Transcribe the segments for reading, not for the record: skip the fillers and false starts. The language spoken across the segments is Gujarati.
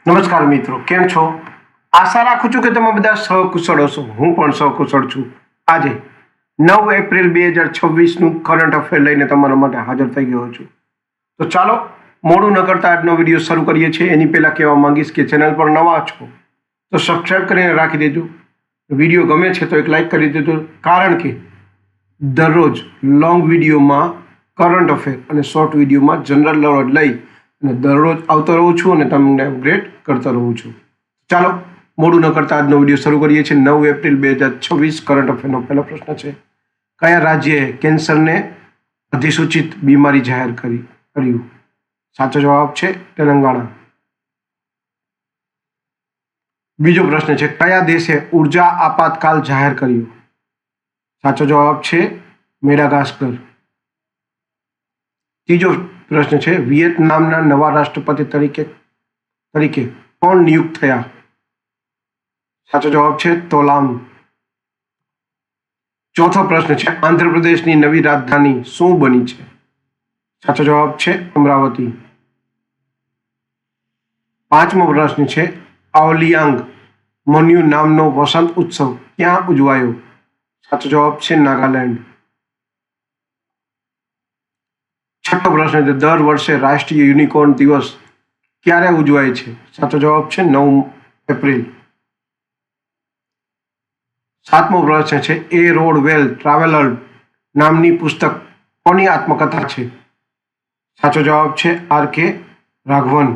નમસ્કાર મિત્રો, કેમ છો? આશા રાખું છું કે તમે બધા સહકુશળ હશો. હું પણ સહકુશળ છું. આજે 9 એપ્રિલ 2026નું કરંટ અફેર લઈને તમારા માટે હાજર થઈ ગયો છું. તો ચાલો મોડું ન કરતા આજનો વિડીયો શરૂ કરીએ છીએ. એની પહેલાં કહેવા માંગીશ કે ચેનલ પર નવા છો તો સબસ્ક્રાઈબ કરીને રાખી દેજો. વિડીયો ગમે છે તો એક લાઈક કરી દેજો, કારણ કે દરરોજ લોંગ વિડીયોમાં કરંટ અફેર અને શોર્ટ વિડીયોમાં જનરલ નોલેજ લઈ અને દરરોજ આવતો રહું છું અને તમને અપગ્રેડ કરતો રહું છું. ચાલો મોડું ન કરતા આજનો વિડીયો શરૂ કરીએ છીએ. 9 એપ્રિલ 2026 કરંટ અફેરનો પહેલો પ્રશ્ન છે: કયા રાજ્યએ કેન્સરને અધિસૂચિત બીમારી જાહેર કર્યું? સાચો જવાબ છે તેલંગાણા. બીજો પ્રશ્ન છે: કયા દેશે ઉર્જા આપાતકાલ જાહેર કર્યું? સાચો જવાબ છે મેડાગાસ્કર. ત્રીજો પ્રશ્ન છે: વિયેતનામના નવા રાષ્ટ્રપતિ તરીકે કોણ નિયુક્ત થયા? સાચો જવાબ છે તોલામ. ચોથો પ્રશ્ન છે: આંધ્રપ્રદેશની નવી રાજધાની શું બની છે? સાચો જવાબ છે અમરાવતી. પાંચમો પ્રશ્ન છે: આવલિયાંગ મોન્યુ નામનો વસંત ઉત્સવ ક્યાં ઉજવાયો? સાચો જવાબ છે નાગાલેન્ડ. છઠ્ઠો પ્રશ્ન છે: દર વર્ષે રાષ્ટ્રીય યુનિકોર્ન દિવસ ક્યારે ઉજવાય છે? સાચો જવાબ છે 9 એપ્રિલ. સાતમો પ્રશ્ન છે: એ રોડ વેલ ટ્રાવેલર નામની પુસ્તક કોની આત્મકથા છે? સાચો જવાબ છે આર.કે. રાઘવન.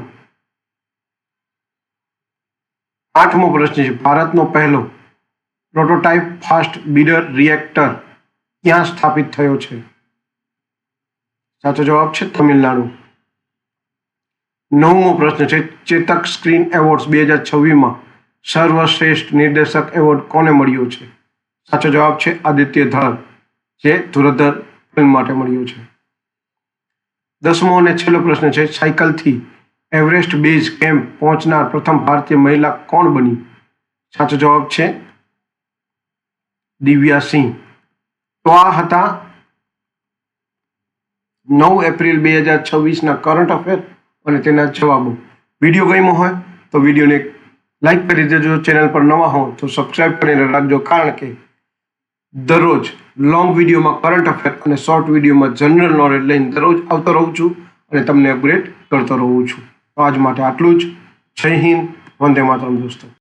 આઠમો પ્રશ્ન છે: ભારતનો પહેલો પ્રોટોટાઇપ ફાસ્ટ બ્રીડર રિએક્ટર ક્યાં સ્થાપિત થયો છે? સાચો જવાબ છે તમિલનાડુ. નવમો પ્રશ્ન છે: ચેતક સ્ક્રીન એવોર્ડ્સ 2026માં સર્વશ્રેષ્ઠ નિર્દેશક એવોર્ડ કોને મળ્યો છે? સાચો જવાબ છે આદિત્ય ધર, જે ધુરંધર ફિલ્મ માટે મળ્યો છે. દસમો અને છેલ્લો પ્રશ્ન છે: સાયકલથી એવરેસ્ટ બેઝ કેમ્પ પહોંચનાર પ્રથમ ભારતીય મહિલા કોણ બની? સાચો જવાબ છે દિવ્યા સિંહ. તો આ હતા 9 એપ્રિલ 2026ના કરંટ અફેર અને તેના જવાબો. વિડીયો ગમ્યો હોય તો વિડીયોને લાઈક કરી દેજો. ચેનલ પર નવા હો તો સબસ્ક્રાઈબ કરીને રાખજો, કારણ કે દરરોજ લોંગ વિડીયોમાં કરંટ અફેર અને શોર્ટ વિડીયોમાં જનરલ નોલેજ લઈને દરરોજ આવતો રહું છું અને તમને અપગ્રેડ કરતો રહું છું. તો આજ માટે આટલું જ. જય હિન્દ, વંદે માતરમ દોસ્તો.